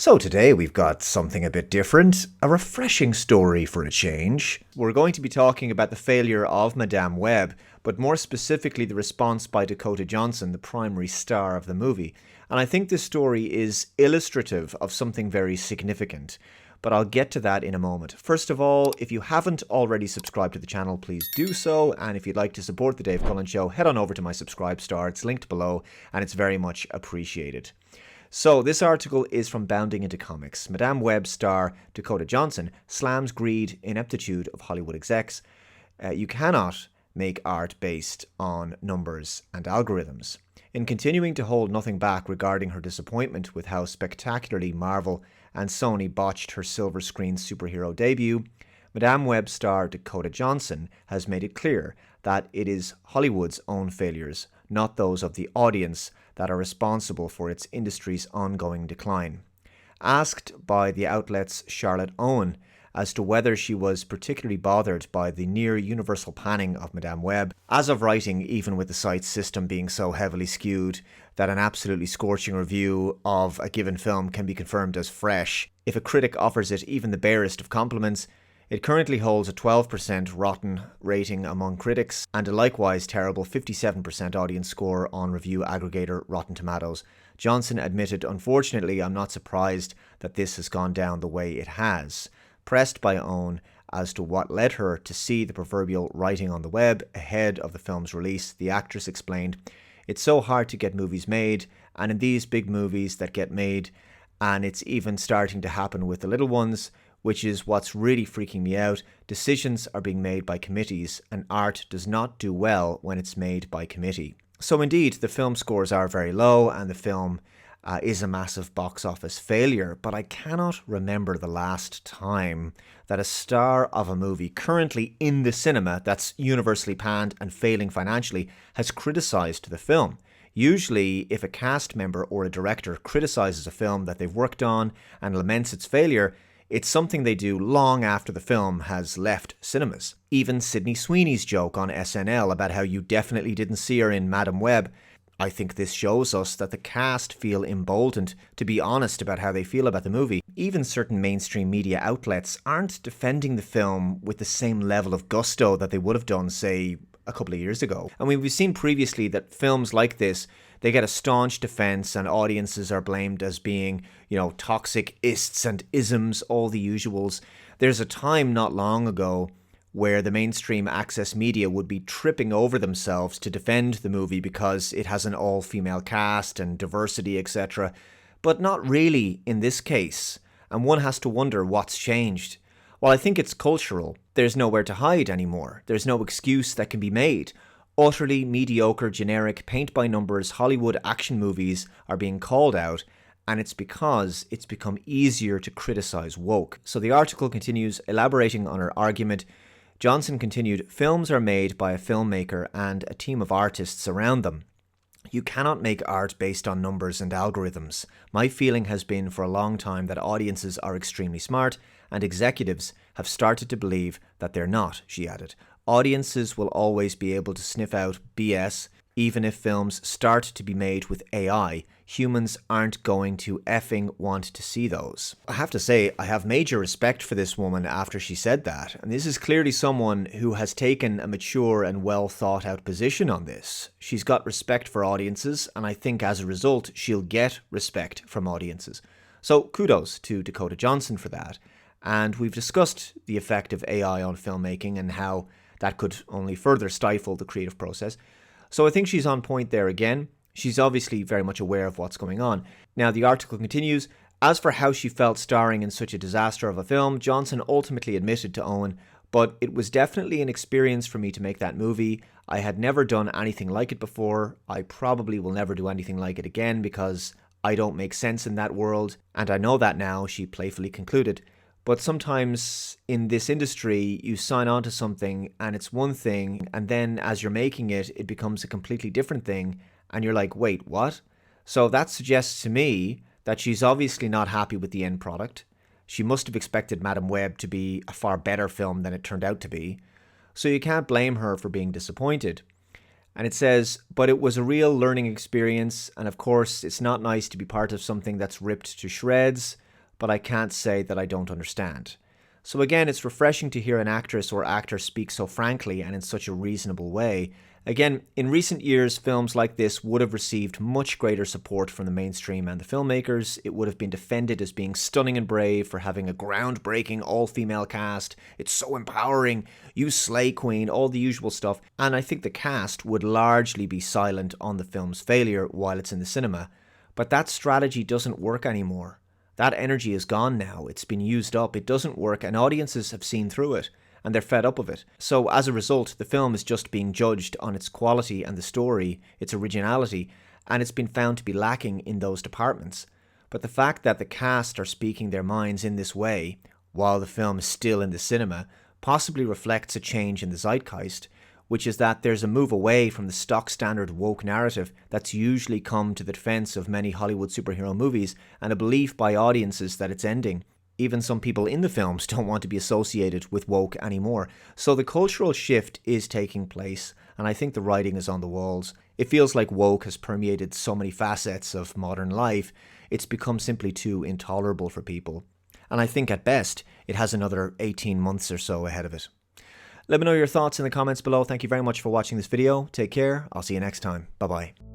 So today we've got something a bit different, a refreshing story for a change. We're going to be talking about the failure of Madame Web, but more specifically the response by Dakota Johnson, the primary star of the movie. And I think this story is illustrative of something very significant, but I'll get to that in a moment. First of all, if you haven't already subscribed to the channel, please do so. And if you'd like to support The Dave Cullen Show, head on over to my subscribe star. It's linked below, and it's very much appreciated. So this article is from Bounding Into Comics. Madame Web star Dakota Johnson slams greed, ineptitude of Hollywood execs. You cannot make art based on numbers and algorithms. In continuing to hold nothing back regarding her disappointment with how spectacularly Marvel and Sony botched her silver screen superhero debut, Madame Web star Dakota Johnson has made it clear that it is Hollywood's own failures, not those of the audience, that are responsible for its industry's ongoing decline. Asked by the outlet's Charlotte Owen as to whether she was particularly bothered by the near-universal panning of Madame Web, as of writing, even with the site's system being so heavily skewed that an absolutely scorching review of a given film can be confirmed as fresh, if a critic offers it even the barest of compliments, it currently holds a 12% rotten rating among critics and a likewise terrible 57% audience score on review aggregator Rotten Tomatoes. Johnson admitted, "Unfortunately, I'm not surprised that this has gone down the way it has." Pressed by Owen as to what led her to see the proverbial writing on the web ahead of the film's release, the actress explained, "It's so hard to get movies made, and in these big movies that get made, and it's even starting to happen with the little ones, which is what's really freaking me out. Decisions are being made by committees, and art does not do well when it's made by committee." So indeed, the film scores are very low, and the film is a massive box office failure, but I cannot remember the last time that a star of a movie currently in the cinema that's universally panned and failing financially has criticised the film. Usually, if a cast member or a director criticises a film that they've worked on and laments its failure, it's something they do long after the film has left cinemas. Even Sydney Sweeney's joke on SNL about how you definitely didn't see her in Madame Web, I think this shows us that the cast feel emboldened to be honest about how they feel about the movie. Even certain mainstream media outlets aren't defending the film with the same level of gusto that they would have done, say, a couple of years ago. And we've seen previously that films like this, they get a staunch defense and audiences are blamed as being, toxic ists and isms, all the usuals. There's a time not long ago where the mainstream access media would be tripping over themselves to defend the movie because it has an all-female cast and diversity, etc. But not really in this case, and one has to wonder what's changed. Well, I think it's cultural. There's nowhere to hide anymore. There's no excuse that can be made. Utterly mediocre, generic, paint-by-numbers Hollywood action movies are being called out, and it's because it's become easier to criticize woke. So the article continues, elaborating on her argument. Johnson continued, "Films are made by a filmmaker and a team of artists around them. You cannot make art based on numbers and algorithms. My feeling has been for a long time that audiences are extremely smart, and executives have started to believe that they're not," she added. "Audiences will always be able to sniff out BS, even if films start to be made with AI. Humans aren't going to effing want to see those." I have to say, I have major respect for this woman after she said that. And this is clearly someone who has taken a mature and well thought out position on this. She's got respect for audiences, and I think as a result, she'll get respect from audiences. So kudos to Dakota Johnson for that. And we've discussed the effect of AI on filmmaking and how that could only further stifle the creative process. So I think she's on point there again. She's obviously very much aware of what's going on. Now, the article continues, as for how she felt starring in such a disaster of a film, Johnson ultimately admitted to Owen, "But it was definitely an experience for me to make that movie. I had never done anything like it before. I probably will never do anything like it again because I don't make sense in that world. And I know that now," she playfully concluded. But sometimes in this industry, you sign on to something and it's one thing, and then as you're making it, it becomes a completely different thing, and you're like, wait, what? So that suggests to me that she's obviously not happy with the end product. She must have expected Madame Web to be a far better film than it turned out to be. So you can't blame her for being disappointed. And it says, "But it was a real learning experience, and of course, it's not nice to be part of something that's ripped to shreds. but I can't say that I don't understand. So again, it's refreshing to hear an actress or actor speak so frankly and in such a reasonable way. Again, in recent years, films like this would have received much greater support from the mainstream and the filmmakers. It would have been defended as being stunning and brave for having a groundbreaking all-female cast. It's so empowering. You slay, queen, all the usual stuff. And I think the cast would largely be silent on the film's failure while it's in the cinema. But that strategy doesn't work anymore. That energy is gone now. It's been used up. It doesn't work, and audiences have seen through it, and they're fed up of it. So as a result, the film is just being judged on its quality and the story, its originality, and it's been found to be lacking in those departments. But the fact that the cast are speaking their minds in this way, while the film is still in the cinema, possibly reflects a change in the zeitgeist, which is that there's a move away from the stock standard woke narrative that's usually come to the defense of many Hollywood superhero movies, and a belief by audiences that it's ending. Even some people in the films don't want to be associated with woke anymore. So the cultural shift is taking place, and I think the writing is on the walls. It feels like woke has permeated so many facets of modern life, it's become simply too intolerable for people. And I think at best, it has another 18 months or so ahead of it. Let me know your thoughts in the comments below. Thank you very much for watching this video. Take care. I'll see you next time. Bye-bye.